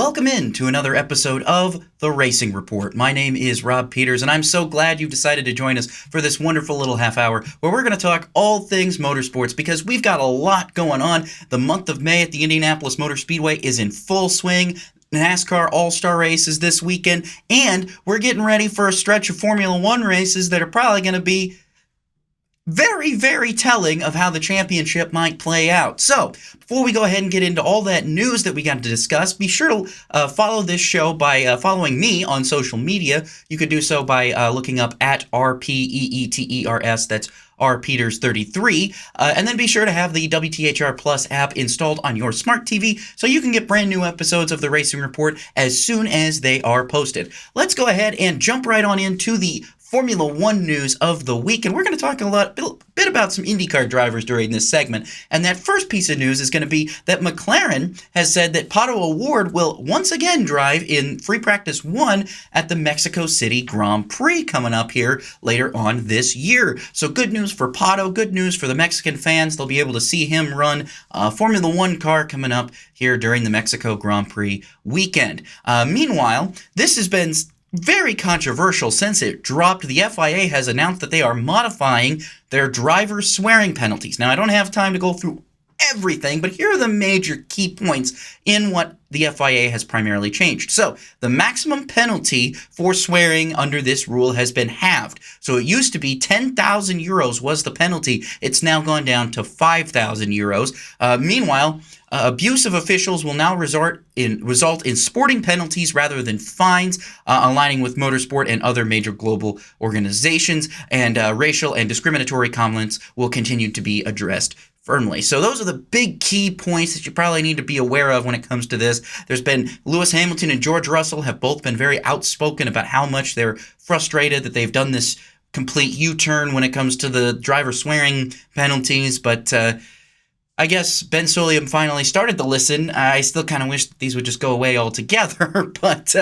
Welcome in to another episode of The Racing Report. My name is Rob Peeters, and I'm so glad you've decided to join us for this wonderful little half hour where we're going to talk all things motorsports because we've got a lot going on. The month of May at the Indianapolis Motor Speedway is in full swing. NASCAR All-Star races this weekend, and we're getting ready for a stretch of Formula One races that are probably going to be very, very telling of how the championship might play out. So, before we go ahead and get into all that news that we got to discuss, be sure to follow this show by following me on social media. You could do so by looking up at RPEETERS, that's RPeters33, and then be sure to have the WTHR Plus app installed on your smart TV so you can get brand new episodes of The Racing Report as soon as they are posted. Let's go ahead and jump right on into the Formula One news of the week, and we're going to talk a bit about some IndyCar drivers during this segment. And that first piece of news is going to be that McLaren has said that Pato O'Ward will once again drive in Free Practice 1 at the Mexico City Grand Prix coming up here later on this year. So good news for Pato, good news for the Mexican fans. They'll be able to see him run a Formula One car coming up here during the Mexico Grand Prix weekend. Meanwhile, this has been very controversial since it dropped. The FIA has announced that they are modifying their driver swearing penalties. Now, I don't have time to go through everything, but here are the major key points in what the FIA has primarily changed. So, the maximum penalty for swearing under this rule has been halved. So, it used to be 10,000 euros was the penalty. It's now gone down to 5,000 euros. Meanwhile, abusive officials will now result in sporting penalties rather than fines, aligning with Motorsport and other major global organizations, and racial and discriminatory comments will continue to be addressed firmly. So those are the big key points that you probably need to be aware of when it comes to this. There's been Lewis Hamilton and George Russell have both been very outspoken about how much they're frustrated that they've done this complete U-turn when it comes to the driver swearing penalties, but I guess Ben Solium finally started to listen. I still kind of wish that these would just go away altogether, but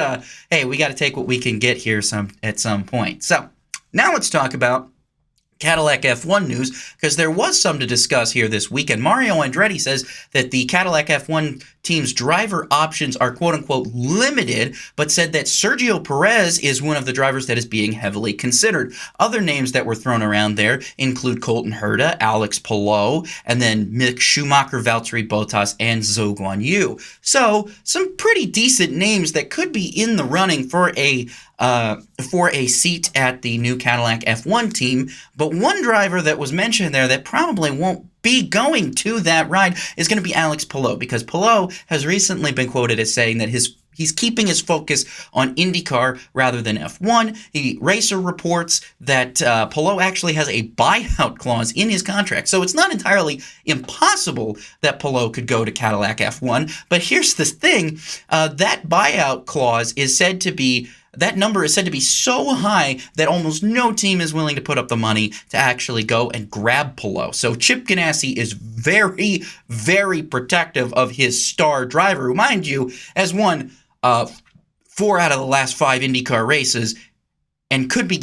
hey, we got to take what we can get here at some point. So now let's talk about Cadillac F1 news, because there was some to discuss here this weekend. Mario Andretti says that the Cadillac F1 team's driver options are quote-unquote limited, but said that Sergio Perez is one of the drivers that is being heavily considered. Other names that were thrown around there include Colton Herta, Alex Palou, and then Mick Schumacher, Valtteri Bottas, and Zhou Guanyu. So, some pretty decent names that could be in the running for a seat at the new Cadillac F1 team, but one driver that was mentioned there that probably won't be going to that ride is going to be Alex Palou, because Palou has recently been quoted as saying that he's keeping his focus on IndyCar rather than F1. Racer reports that Palou actually has a buyout clause in his contract, so it's not entirely impossible that Palou could go to Cadillac F1, but here's the thing, that buyout clause is said to be that number is said to be so high that almost no team is willing to put up the money to actually go and grab Palou. So Chip Ganassi is very, very protective of his star driver, who, mind you, has won 4 out of the last 5 IndyCar races and could be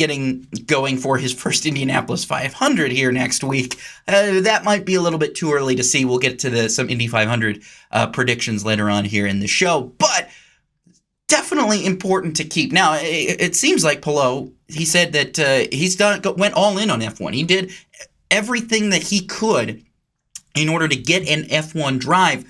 going for his first Indianapolis 500 here next week. That might be a little bit too early to see. We'll get to some Indy 500 predictions later on here in the show, but definitely important to keep. Now, it seems like Palou, he said that went all in on F1. He did everything that he could in order to get an F1 drive,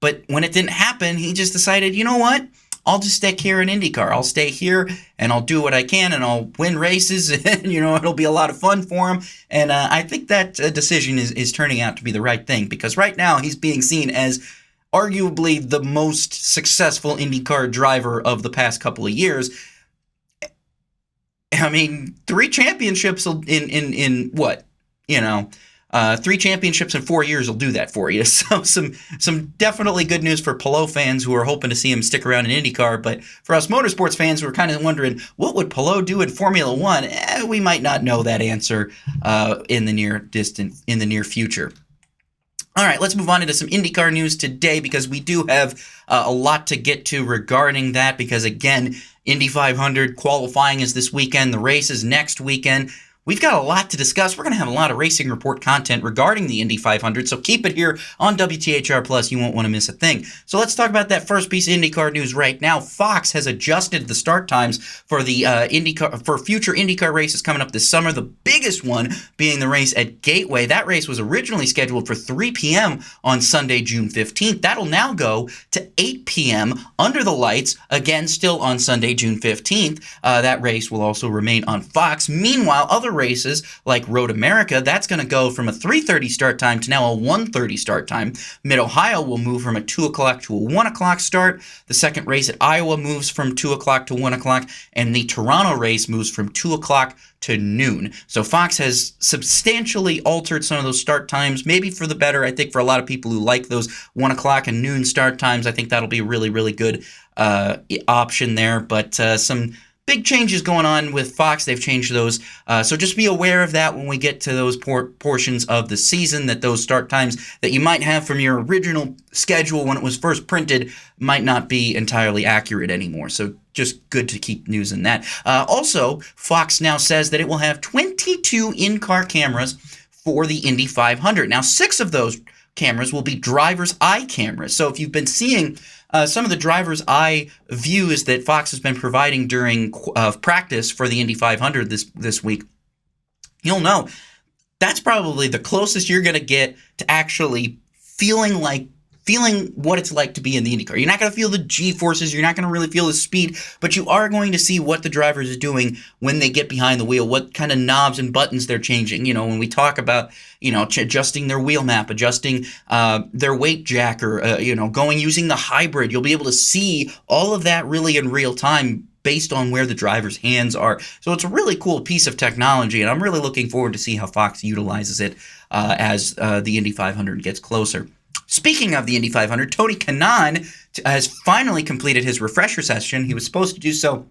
but when it didn't happen, he just decided, you know what? I'll just stick here in IndyCar. I'll stay here, and I'll do what I can, and I'll win races, and, it'll be a lot of fun for him. And I think that decision is turning out to be the right thing, because right now he's being seen as arguably the most successful IndyCar driver of the past couple of years. I mean, 3 championships in what? 3 championships in 4 years will do that for you. So some definitely good news for Palou fans who are hoping to see him stick around in IndyCar. But for us motorsports fans who are kind of wondering, what would Palou do in Formula One? We might not know that answer in the near future. All right, let's move on into some IndyCar news today, because we do have a lot to get to regarding that, because, again, Indy 500 qualifying is this weekend. The race is next weekend. we've got a lot to discuss. We're going to have a lot of Racing Report content regarding the Indy 500, so keep it here on WTHR Plus. You won't want to miss a thing. So let's talk about that first piece of IndyCar news right now. Fox has adjusted the start times for the for future IndyCar races coming up this summer. The biggest one being the race at Gateway. That race was originally scheduled for 3 p.m. on Sunday, June 15th. That'll now go to 8 p.m. under the lights, again, still on Sunday, June 15th. That race will also remain on Fox. Meanwhile, other races like Road America, that's going to go from a 3:30 start time to now a 1:30 start time. Mid-Ohio will move from a 2 o'clock to a 1 o'clock start. The second race at Iowa moves from 2 o'clock to 1 o'clock, and the Toronto race moves from 2 o'clock to noon. So Fox has substantially altered some of those start times, maybe for the better. I think for a lot of people who like those 1 o'clock and noon start times, I think that'll be a really, really good option there. But some big changes going on with Fox. They've changed those. So just be aware of that when we get to those portions of the season, that those start times that you might have from your original schedule when it was first printed might not be entirely accurate anymore. So just good to keep news in that. Also, Fox now says that it will have 22 in-car cameras for the Indy 500. Now, 6 of those cameras will be driver's eye cameras. So if you've been seeing some of the driver's eye views that Fox has been providing during practice for the Indy 500 this week, you'll know that's probably the closest you're going to get to actually feeling what it's like to be in the IndyCar. You're not going to feel the G-forces. You're not going to really feel the speed, but you are going to see what the drivers are doing when they get behind the wheel, what kind of knobs and buttons they're changing. You know, when we talk about, adjusting their wheel map, adjusting their weight jacker, using the hybrid, you'll be able to see all of that really in real time based on where the driver's hands are. So it's a really cool piece of technology, and I'm really looking forward to see how Fox utilizes it as the Indy 500 gets closer. Speaking of the Indy 500, Tony Kanaan has finally completed his refresher session. He was supposed to do so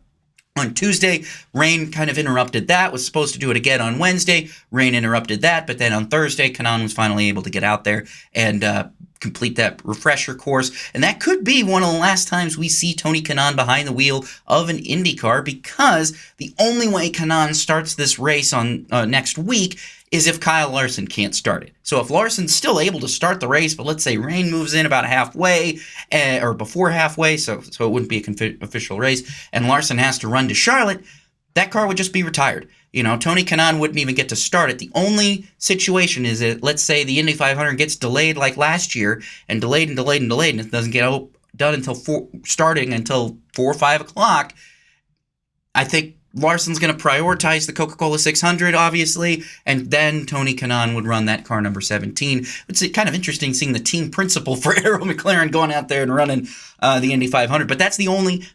on Tuesday. Rain kind of interrupted that. Was supposed to do it again on Wednesday. Rain interrupted that. But then on Thursday, Kanaan was finally able to get out there and complete that refresher course. And that could be one of the last times we see Tony Kanaan behind the wheel of an IndyCar, because the only way Kanaan starts this race on next week is if Kyle Larson can't start it. So if Larson's still able to start the race, but let's say rain moves in about halfway or before halfway, so it wouldn't be an official race, and Larson has to run to Charlotte, that car would just be retired. Tony Kanaan wouldn't even get to start it. The only situation is that, let's say the Indy 500 gets delayed like last year, and delayed, and it doesn't get done until starting until 4 or 5 o'clock. I think Larson's going to prioritize the Coca-Cola 600, obviously, and then Tony Kanaan would run that car number 17. It's kind of interesting seeing the team principal for Arrow McLaren going out there and running the Indy 500, but that's the only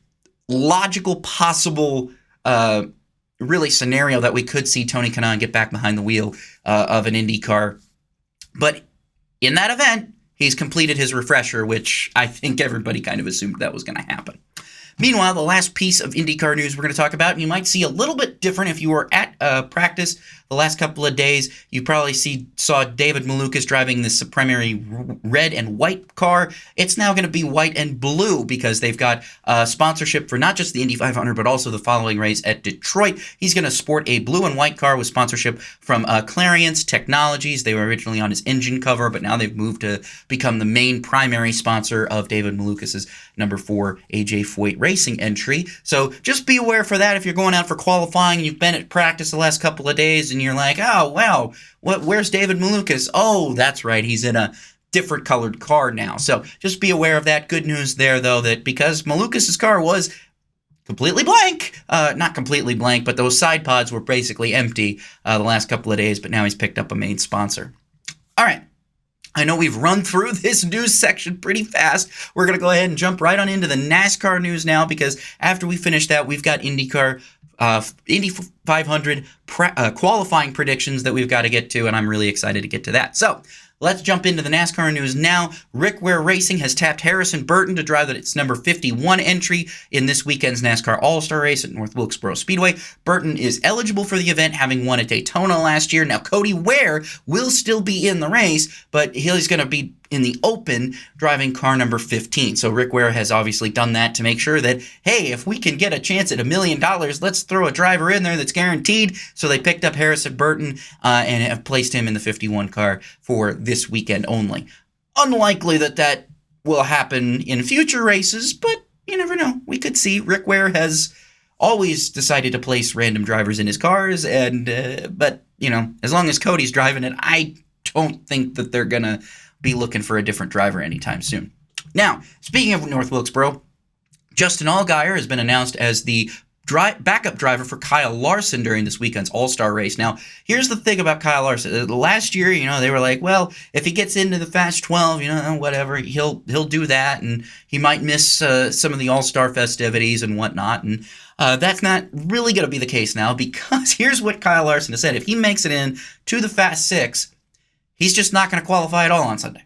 logical possible really scenario that we could see Tony Kanaan get back behind the wheel of an Indy car. But in that event, he's completed his refresher, which I think everybody kind of assumed that was going to happen. Meanwhile, the last piece of IndyCar news we're going to talk about, and you might see a little bit different if you were at practice the last couple of days. You probably saw David Malukas driving this primary red and white car. It's now going to be white and blue because they've got sponsorship for not just the Indy 500, but also the following race at Detroit. He's going to sport a blue and white car with sponsorship from Clariance Technologies. They were originally on his engine cover, but now they've moved to become the main primary sponsor of David Malukas's number 4 AJ Foyt Racing entry. So just be aware for that if you're going out for qualifying, you've been at practice the last couple of days, and you're like, oh, wow, where's David Malukas? Oh, that's right, he's in a different colored car now. So just be aware of that. Good news there, though, that because Malukas's car was completely blank, not completely blank, but those side pods were basically empty the last couple of days, but now he's picked up a main sponsor. All right. I know we've run through this news section pretty fast. We're going to go ahead and jump right on into the NASCAR news now, because after we finish that, we've got Indy 500 qualifying predictions that we've got to get to, and I'm really excited to get to that. So let's jump into the NASCAR news now. Rick Ware Racing has tapped Harrison Burton to drive its number 51 entry in this weekend's NASCAR All-Star Race at North Wilkesboro Speedway. Burton is eligible for the event, having won at Daytona last year. Now, Cody Ware will still be in the race, but he's going to be in the open driving car number 15. So Rick Ware has obviously done that to make sure that, hey, if we can get a chance at $1 million, let's throw a driver in there that's guaranteed. So they picked up Harrison Burton and have placed him in the 51 car for this weekend only. Unlikely that will happen in future races, but you never know. We could see. Rick Ware has always decided to place random drivers in his cars, but as long as Cody's driving it, I don't think that they're gonna be looking for a different driver anytime soon. Now, speaking of North Wilkesboro, Justin Allgaier has been announced as the backup driver for Kyle Larson during this weekend's All-Star race. Now, here's the thing about Kyle Larson. Last year, they were like, well, if he gets into the Fast 12, whatever, he'll do that, and he might miss some of the All-Star festivities and whatnot, and that's not really going to be the case now, because here's what Kyle Larson has said. If he makes it in to the Fast 6, he's just not going to qualify at all on Sunday.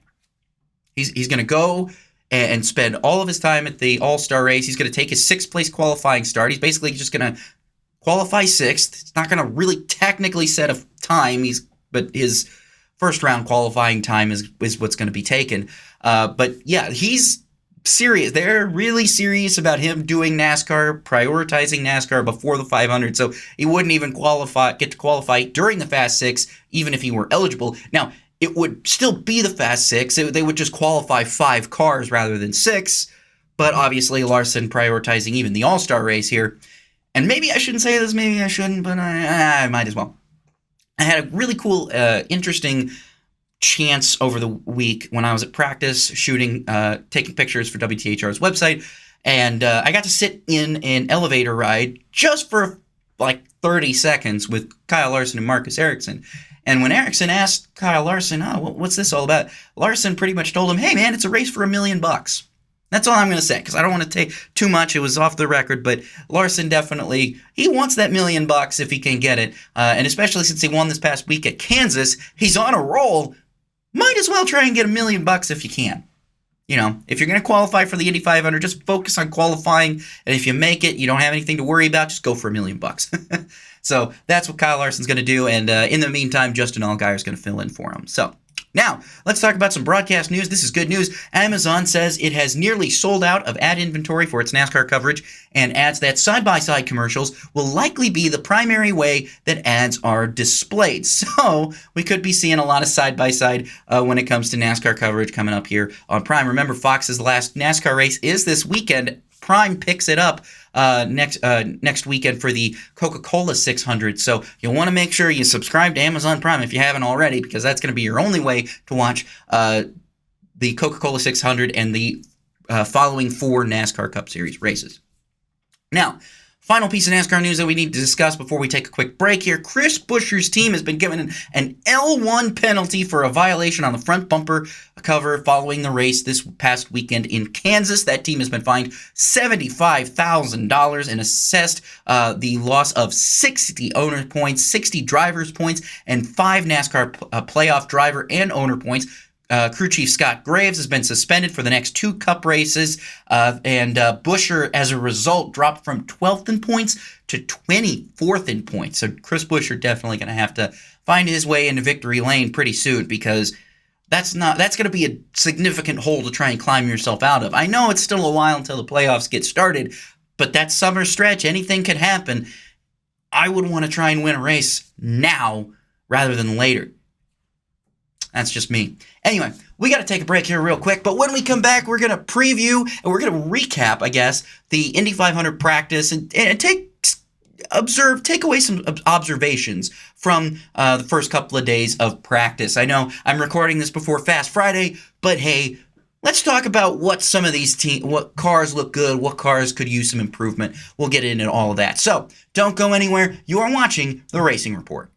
He's going to go and spend all of his time at the All-Star race. He's going to take his 6th place qualifying start. He's basically just going to qualify 6th. It's not going to really technically set a time, but his first round qualifying time is what's going to be taken. But yeah, he's serious. They're really serious about him doing NASCAR, prioritizing NASCAR before the 500. So he wouldn't even get to qualify during the Fast 6, even if he were eligible. Now, it would still be the Fast 6. They would just qualify 5 cars rather than 6. But obviously, Larson prioritizing even the All-Star race here. And maybe I shouldn't say this, maybe I shouldn't, but I might as well. I had a really cool, interesting chance over the week when I was at practice shooting, taking pictures for WTHR's website. And I got to sit in an elevator ride just for like 30 seconds with Kyle Larson and Marcus Ericsson. And when Ericsson asked Kyle Larson, what's this all about? Larson pretty much told him, hey, man, it's a race for $1 million. That's all I'm going to say, because I don't want to take too much. It was off the record, but Larson definitely, he wants that $1 million if he can get it. And especially since he won this past week at Kansas, he's on a roll. Might as well try and get $1 million if you can. If you're going to qualify for the Indy 500, just focus on qualifying. And if you make it, you don't have anything to worry about, just go for $1 million. So that's what Kyle Larson's going to do. And in the meantime, Justin Allgaier is going to fill in for him. So now, let's talk about some broadcast news. This is good news. Amazon says it has nearly sold out of ad inventory for its NASCAR coverage and adds that side-by-side commercials will likely be the primary way that ads are displayed. So we could be seeing a lot of side-by-side when it comes to NASCAR coverage coming up here on Prime. Remember, Fox's last NASCAR race is this weekend. Prime picks it up next weekend for the Coca-Cola 600. So you'll want to make sure you subscribe to Amazon Prime if you haven't already, because that's going to be your only way to watch the Coca-Cola 600 and the following 4 NASCAR Cup Series races. Now, final piece of NASCAR news that we need to discuss before we take a quick break here. Chris Buescher's team has been given an L1 penalty for a violation on the front bumper cover following the race this past weekend in Kansas. That team has been fined $75,000 and assessed the loss of 60 owner points, 60 driver's points, and 5 NASCAR playoff driver and owner points. Crew Chief Scott Graves has been suspended for the next 2 Cup races, and Buescher, as a result, dropped from 12th in points to 24th in points. So Chris Buescher definitely going to have to find his way into victory lane pretty soon, because that's going to be a significant hole to try and climb yourself out of. I know it's still a while until the playoffs get started, but that summer stretch, anything could happen. I would want to try and win a race now rather than later. That's just me. Anyway, we got to take a break here real quick, but when we come back, we're going to preview and we're going to recap, I guess, the Indy 500 practice and take away some observations from the first couple of days of practice. I know I'm recording this before Fast Friday, but hey, let's talk about what some of these what cars look good, what cars could use some improvement. We'll get into all of that. So don't go anywhere. You are watching The Racing Report.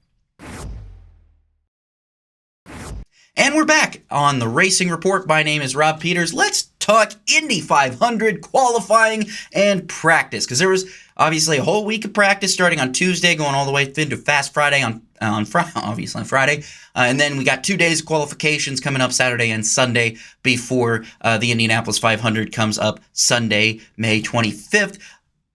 And we're back on The Racing Report. My name is Rob Peeters. Let's talk Indy 500 qualifying and practice, because there was obviously a whole week of practice starting on Tuesday, going all the way into Fast Friday on Friday. And then we got 2 days of qualifications coming up Saturday and Sunday before the Indianapolis 500 comes up Sunday, May 25th.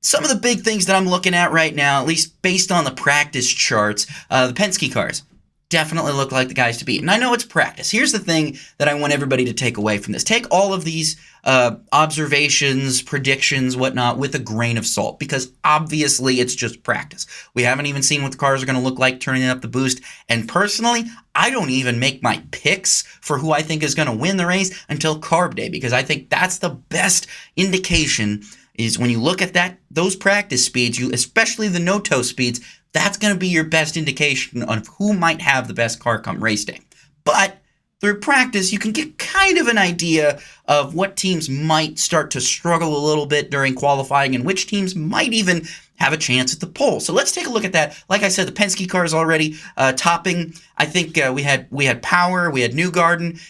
Some of the big things that I'm looking at right now, at least based on the practice charts, the Penske cars. definitely look like the guys to beat. And I know it's practice. Here's the thing that I want everybody to take away from this. Take all of these observations, predictions, whatnot, with a grain of salt, because obviously it's just practice. We haven't even seen what the cars are going to look like turning up the boost. And personally, I don't even make my picks for who I think is going to win the race until Carb Day, because I think that's the best indication is when you look at those practice speeds, especially the no-toe speeds, that's going to be your best indication of who might have the best car come race day. But through practice, you can get kind of an idea of what teams might start to struggle a little bit during qualifying and which teams might even have a chance at the pole. So let's take a look at that. Like I said, the Penske cars already topping. I think we had Power, we had Newgarden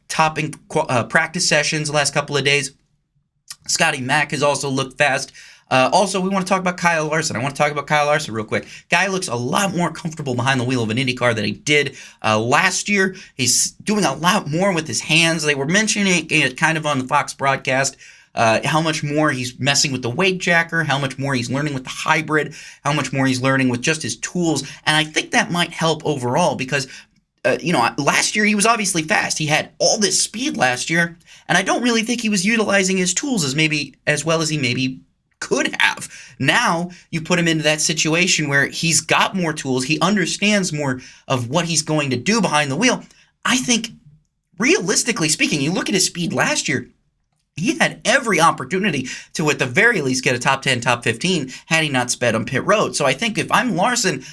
topping practice sessions the last couple of days. Scotty Mack has also looked fast. Also, we want to talk about Kyle Larson. I want to talk about Kyle Larson real quick. Guy looks a lot more comfortable behind the wheel of an Indy car than he did last year. He's doing a lot more with his hands. They were mentioning it kind of on the Fox broadcast, how much more he's messing with the wake jacker, how much more he's learning with the hybrid, how much more he's learning with just his tools. And I think that might help overall because last year he was obviously fast. He had all this speed last year, and I don't really think he was utilizing his tools as well as he maybe could have. Now you put him into that situation where he's got more tools. He understands more of what he's going to do behind the wheel. I think, realistically speaking, you look at his speed last year, he had every opportunity to, at the very least, get a top 10, top 15 had he not sped on pit road. So I think if I'm Larson,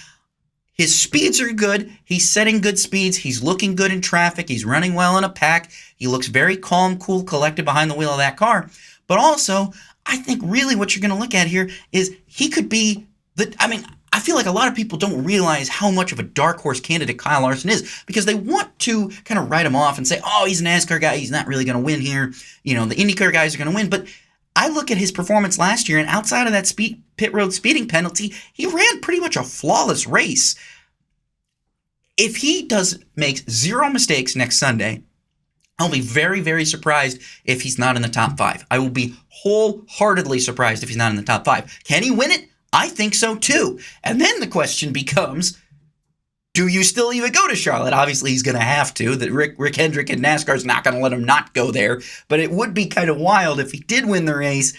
his speeds are good. He's setting good speeds. He's looking good in traffic. He's running well in a pack. He looks very calm, cool, collected behind the wheel of that car. But also, I think really what you're going to look at here is he could be I feel like a lot of people don't realize how much of a dark horse candidate Kyle Larson is because they want to kind of write him off and say, oh, he's a NASCAR guy. He's not really going to win here. The IndyCar guys are going to win. But I look at his performance last year, and outside of that pit road speeding penalty, he ran pretty much a flawless race. If he makes zero mistakes next Sunday, I'll be very, very surprised if he's not in the top 5. I will be wholeheartedly surprised if he's not in the top 5. Can he win it? I think so too. And then the question becomes, do you still even go to Charlotte? Obviously, he's going to have to. That Rick Hendrick and NASCAR's not going to let him not go there. But it would be kind of wild if he did win the race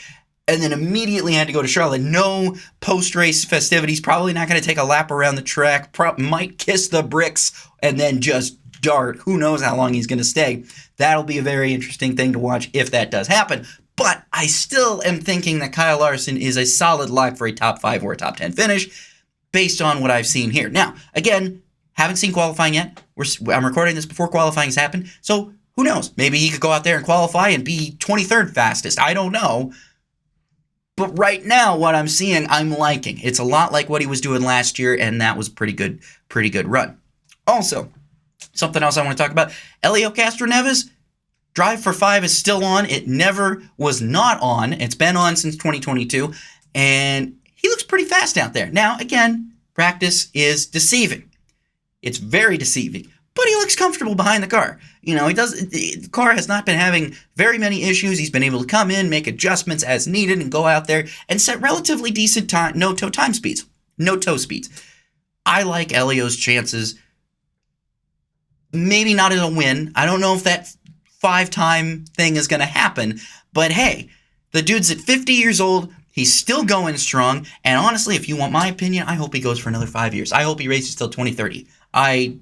and then immediately had to go to Charlotte. No post-race festivities. Probably not going to take a lap around the track. Might kiss the bricks and then just dart. Who knows how long he's going to stay. That'll be a very interesting thing to watch if that does happen. But I still am thinking that Kyle Larson is a solid lock for a top 5 or a top 10 finish based on what I've seen here. Now, again, haven't seen qualifying yet. I'm recording this before qualifying's happened. So who knows? Maybe he could go out there and qualify and be 23rd fastest. I don't know. But right now, what I'm seeing, I'm liking. It's a lot like what he was doing last year, and that was a pretty good run. Also, something else I want to talk about, Helio Castroneves, Drive for 5 is still on. It never was not on. It's been on since 2022, and he looks pretty fast out there. Now, again, practice is deceiving. It's very deceiving, but he looks comfortable behind the car. The car has not been having very many issues. He's been able to come in, make adjustments as needed, and go out there and set relatively decent no-toe speeds. I like Helio's chances. Maybe not in a win. I don't know if that 5-time thing is going to happen, but hey, the dude's at 50 years old. He's still going strong, and honestly, if you want my opinion, I hope he goes for another 5 years. I hope he races till 2030. I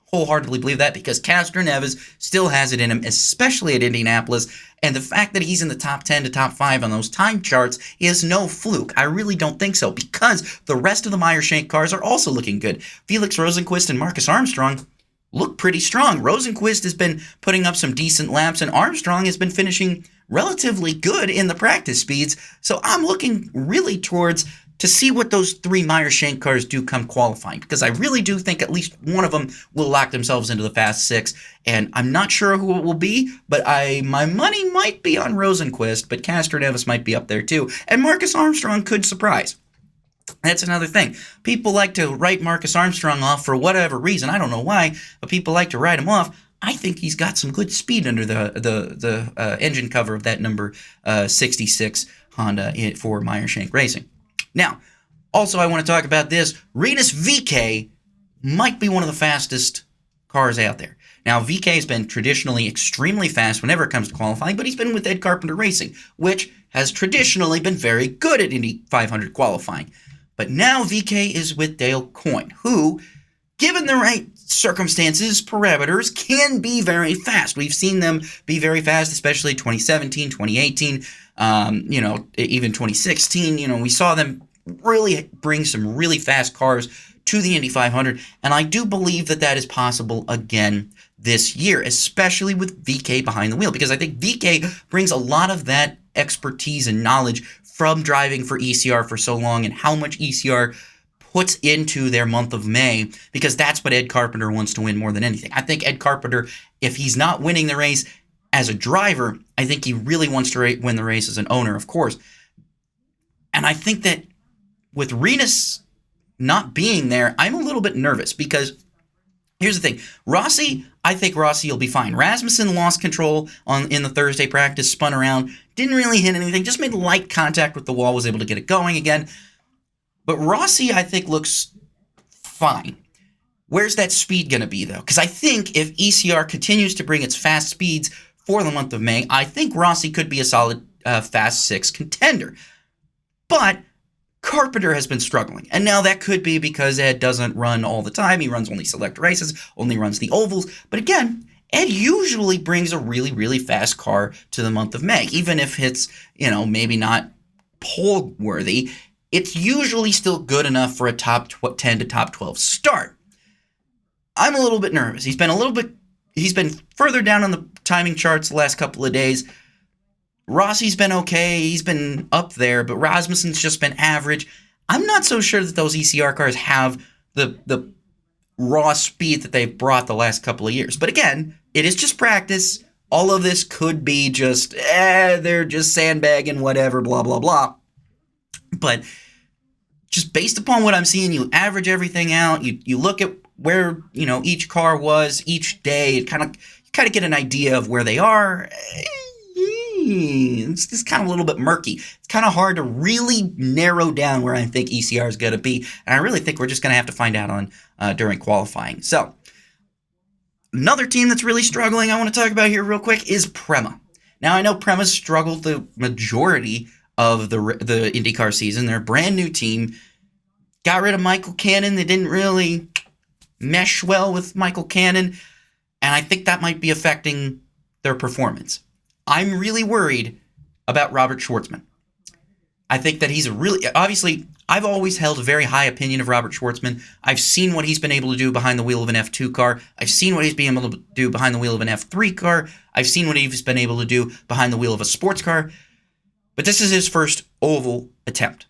wholeheartedly believe that because Castroneves still has it in him, especially at Indianapolis, and the fact that he's in the top 10 to top 5 on those time charts is no fluke. I really don't think so because the rest of the Meyer-Shank cars are also looking good. Felix Rosenqvist and Marcus Armstrong look pretty strong. Rosenqvist has been putting up some decent laps, and Armstrong has been finishing relatively good in the practice speeds. So I'm looking really towards to see what those 3 Meyer-Shank cars do come qualifying, because I really do think at least one of them will lock themselves into the Fast 6, and I'm not sure who it will be, but my money might be on Rosenqvist, but Castroneves might be up there too, and Marcus Armstrong could surprise. That's another thing. People like to write Marcus Armstrong off for whatever reason. I don't know why, but people like to write him off. I think he's got some good speed under the engine cover of that number 66 Honda for Meyer-Shank Racing. Now, also I want to talk about this. Rinus VeeKay might be one of the fastest cars out there. Now, VK has been traditionally extremely fast whenever it comes to qualifying, but he's been with Ed Carpenter Racing, which has traditionally been very good at Indy 500 qualifying. But now VK is with Dale Coyne, who, given the right circumstances, parameters, can be very fast. We've seen them be very fast, especially 2017, 2018, even 2016. We saw them really bring some really fast cars to the Indy 500, and I do believe that that is possible again this year, especially with VK behind the wheel, because I think VK brings a lot of that expertise and knowledge from driving for ECR for so long and how much ECR puts into their month of May, because that's what Ed Carpenter wants to win more than anything. I think Ed Carpenter, if he's not winning the race as a driver, I think he really wants to win the race as an owner, of course. And I think that with Renus not being there, I'm a little bit nervous, because here's the thing. I think Rossi will be fine. Rasmussen lost control in the Thursday practice, spun around, didn't really hit anything, just made light contact with the wall, was able to get it going again. But Rossi, I think, looks fine. Where's that speed going to be, though? Because I think if ECR continues to bring its fast speeds for the month of May, I think Rossi could be a solid Fast 6 contender. But Carpenter has been struggling. And now that could be because Ed doesn't run all the time. He runs only select races, only runs the ovals. But again, Ed usually brings a really, really fast car to the month of May. Even if it's, maybe not pole worthy, it's usually still good enough for a top 10 to top 12 start. I'm a little bit nervous. He's been further down on the timing charts the last couple of days. Rossi's been okay. He's been up there, but Rasmussen's just been average. I'm not so sure that those ECR cars have the raw speed that they've brought the last couple of years. But again, it is just practice. All of this could be just, they're just sandbagging, whatever, blah, blah, blah. But just based upon what I'm seeing, you average everything out. You look at where each car was each day, and kind of get an idea of where they are. It's just kind of a little bit murky. It's kind of hard to really narrow down where I think ECR is going to be, and I really think we're just going to have to find out on during qualifying. So another team that's really struggling I want to talk about here real quick is Prema. Now I know Prema's struggled the majority of the IndyCar season. They're a brand new team. Got rid of Michael Cannon. They didn't really mesh well with Michael Cannon, and I think that might be affecting their performance. I'm really worried about Robert Schwartzman. I think that he's obviously, I've always held a very high opinion of Robert Schwartzman. I've seen what he's been able to do behind the wheel of an F2 car. I've seen what he's been able to do behind the wheel of an F3 car. I've seen what he's been able to do behind the wheel of a sports car. But this is his first oval attempt.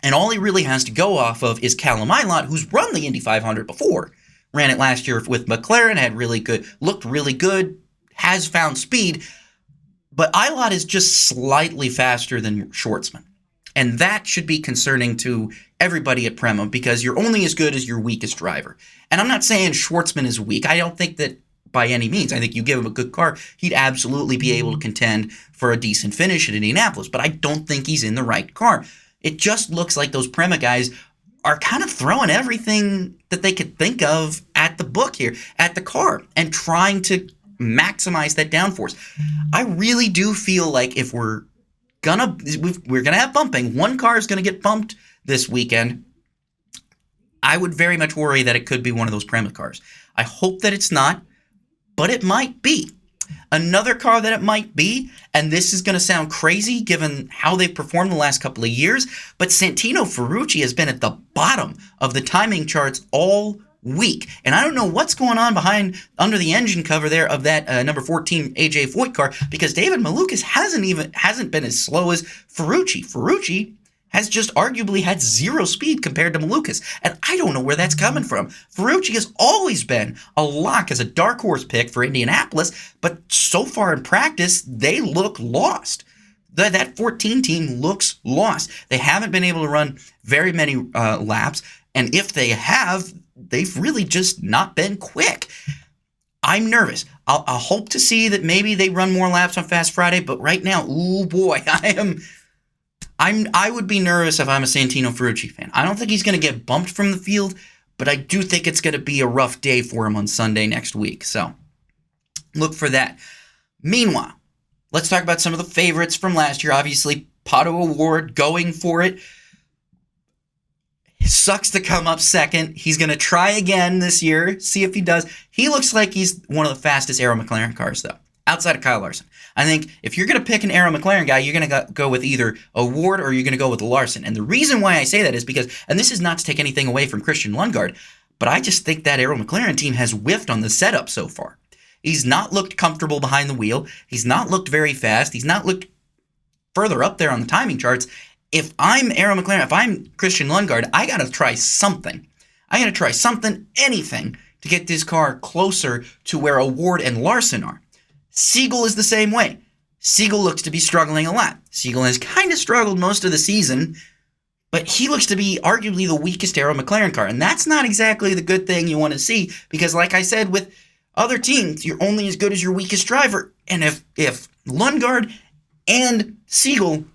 And all he really has to go off of is Callum Ilott, who's run the Indy 500 before. Ran it last year with McLaren, looked really good, has found speed. But Ilott is just slightly faster than Schwartzman. And that should be concerning to everybody at Prema, because you're only as good as your weakest driver. And I'm not saying Schwartzman is weak. I don't think that by any means. I think you give him a good car, he'd absolutely be able to contend for a decent finish at Indianapolis. But I don't think he's in the right car. It just looks like those Prema guys are kind of throwing everything that they could think of at the book here, at the car, and trying to maximize that downforce. I really do feel like if we're gonna have bumping, one car is gonna get bumped this weekend. I would very much worry that it could be one of those Prema cars. I hope that it's not, but it might be. Another car that it might be, and this is going to sound crazy given how they've performed the last couple of years, but Santino Ferrucci has been at the bottom of the timing charts all week. And I don't know what's going on under the engine cover there of that number 14 AJ Foyt car, because David Malukas hasn't been as slow as Ferrucci. Ferrucci has just arguably had zero speed compared to Malukas, and I don't know where that's coming from. Ferrucci has always been a lock as a dark horse pick for Indianapolis, but so far in practice, they look lost. That 14 team looks lost. They haven't been able to run very many laps, and if they have, they've really just not been quick. I'm nervous. I'll hope to see that maybe they run more laps on Fast Friday, but right now, oh boy, I would be nervous if I'm a Santino Ferrucci fan. I don't think he's going to get bumped from the field, but I do think it's going to be a rough day for him on Sunday next week. So look for that. Meanwhile, let's talk about some of the favorites from last year. Obviously, Pato O'Ward going for it. Sucks to come up second. He's going to try again this year, see if he does. He looks like he's one of the fastest Aero McLaren cars, though, outside of Kyle Larson. I think if you're going to pick an Aero McLaren guy, you're going to go with either O'Ward or you're going to go with Larson. And the reason why I say that is because, and this is not to take anything away from Christian Lundgaard, but I just think that Aero McLaren team has whiffed on the setup so far. He's not looked comfortable behind the wheel. He's not looked very fast. He's not looked further up there on the timing charts. If I'm Aero McLaren, if I'm Christian Lundgaard, I got to try something. I got to try something, anything, to get this car closer to where O'Ward and Larson are. Siegel is the same way. Siegel looks to be struggling a lot. Siegel has kind of struggled most of the season, but he looks to be arguably the weakest Aero McLaren car, and that's not exactly the good thing you want to see, because like I said, with other teams, you're only as good as your weakest driver, and if Lundgaard and Siegel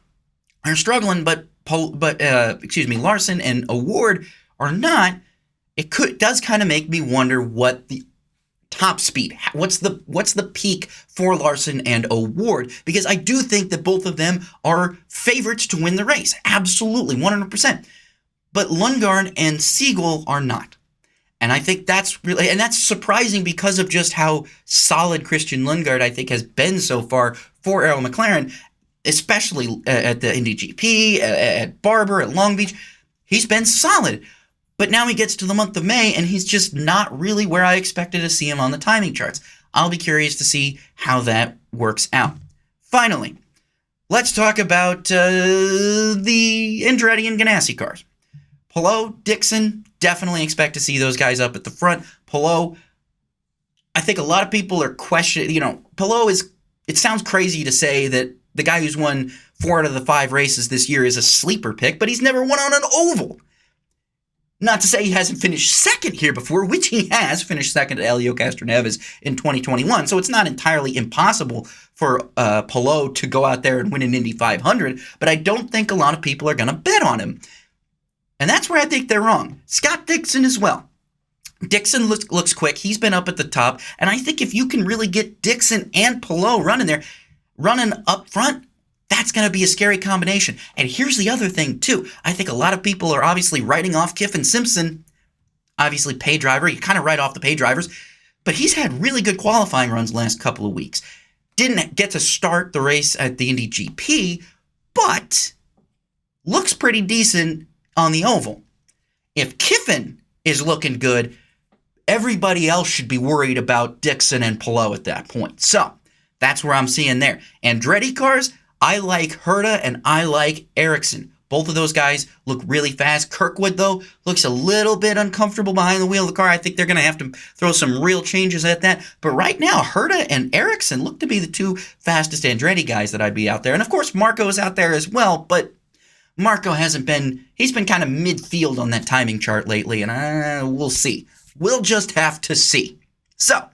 are struggling, but Larson and O'Ward are not, it does kind of make me wonder what the top speed, what's the peak for Larson and O'Ward, because I do think that both of them are favorites to win the race, absolutely, 100%. But Lundgaard and Siegel are not. And I think that's surprising because of just how solid Christian Lundgaard, I think, has been so far for Aero McLaren, especially at the Indy GP, at Barber, at Long Beach. He's been solid. But now he gets to the month of May, and he's just not really where I expected to see him on the timing charts. I'll be curious to see how that works out. Finally, let's talk about the Andretti and Ganassi cars. Palou, Dixon, definitely expect to see those guys up at the front. Palou, I think a lot of people are questioning, Palou it sounds crazy to say that the guy who's won 4 out of the 5 races this year is a sleeper pick, but he's never won on an oval. Not to say he hasn't finished second here before, which he has finished second at Helio Castroneves in 2021. So it's not entirely impossible for Palou to go out there and win an Indy 500, but I don't think a lot of people are going to bet on him. And that's where I think they're wrong. Scott Dixon as well. Dixon looks quick. He's been up at the top. And I think if you can really get Dixon and Palou running up front, that's going to be a scary combination. And here's the other thing, too. I think a lot of people are obviously writing off Kiffin Simpson. Obviously, pay driver. You kind of write off the pay drivers. But he's had really good qualifying runs the last couple of weeks. Didn't get to start the race at the Indy GP, but looks pretty decent on the oval. If Kiffin is looking good, everybody else should be worried about Dixon and Palou at that point. So that's where I'm seeing there. Andretti cars, I like Herta and I like Ericsson. Both of those guys look really fast. Kirkwood, though, looks a little bit uncomfortable behind the wheel of the car. I think they're going to have to throw some real changes at that. But right now, Herta and Ericsson look to be the 2 fastest Andretti guys that I'd be out there. And of course, Marco is out there as well, but Marco he's been kind of midfield on that timing chart lately, and we'll see. We'll just have to see. So,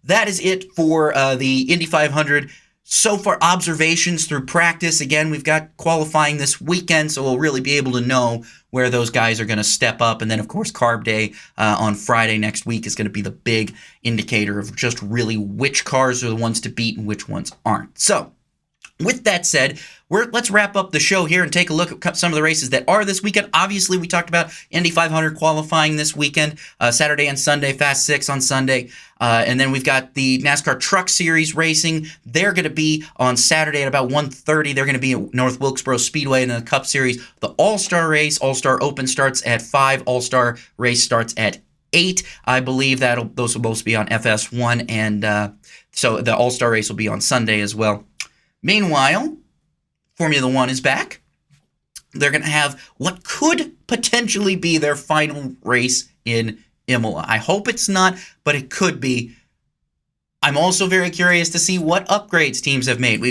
that is it for the Indy 500. So far, observations through practice. Again, we've got qualifying this weekend, so we'll really be able to know where those guys are going to step up. And then, of course, Carb Day on Friday next week is going to be the big indicator of just really which cars are the ones to beat and which ones aren't. So, with that said, let's wrap up the show here and take a look at some of the races that are this weekend. Obviously, we talked about Indy 500 qualifying this weekend, Saturday and Sunday, Fast 6 on Sunday. And then we've got the NASCAR Truck Series racing. They're going to be on Saturday at about 1:30. They're going to be at North Wilkesboro Speedway in the Cup Series. The All-Star race, All-Star Open starts at 5. All-Star race starts at 8. I believe those will both be on FS1. And so the All-Star race will be on Sunday as well. Meanwhile, Formula One is back. They're going to have what could potentially be their final race in Imola. I hope it's not, but it could be. I'm also very curious to see what upgrades teams have made.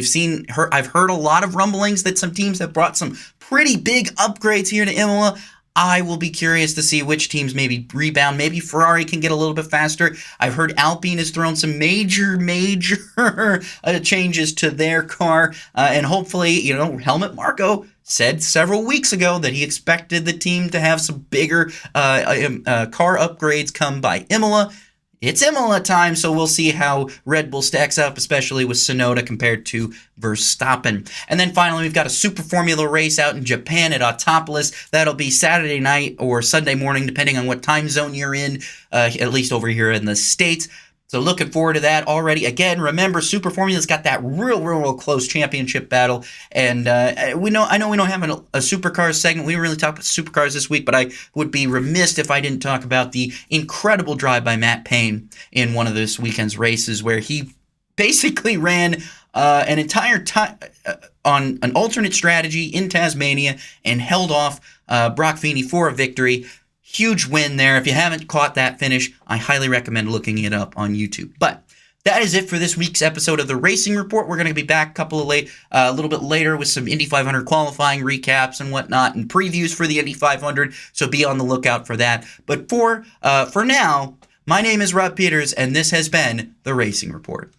I've heard a lot of rumblings that some teams have brought some pretty big upgrades here to Imola. I will be curious to see which teams maybe rebound. Maybe Ferrari can get a little bit faster. I've heard Alpine has thrown some major changes to their car. And hopefully, Helmut Marko said several weeks ago that he expected the team to have some bigger car upgrades come by Imola. It's Imola time, so we'll see how Red Bull stacks up, especially with Tsunoda compared to Verstappen. And then finally, we've got a Super Formula race out in Japan at Autopolis. That'll be Saturday night or Sunday morning, depending on what time zone you're in, at least over here in the States. So looking forward to that already. Again, remember, Super Formula's got that real close championship battle. And I know we don't have a supercars segment. We didn't really talk about supercars this week, but I would be remiss if I didn't talk about the incredible drive by Matt Payne in one of this weekend's races where he basically ran an entire time on an alternate strategy in Tasmania and held off Brock Feeney for a victory. Huge win there. If you haven't caught that finish, I highly recommend looking it up on YouTube. But that is it for this week's episode of the Racing Report. We're going to be back a little bit later with some Indy 500 qualifying recaps and whatnot and previews for the Indy 500, so be on the lookout for that. But for now, my name is Rob Peeters, and this has been the Racing Report.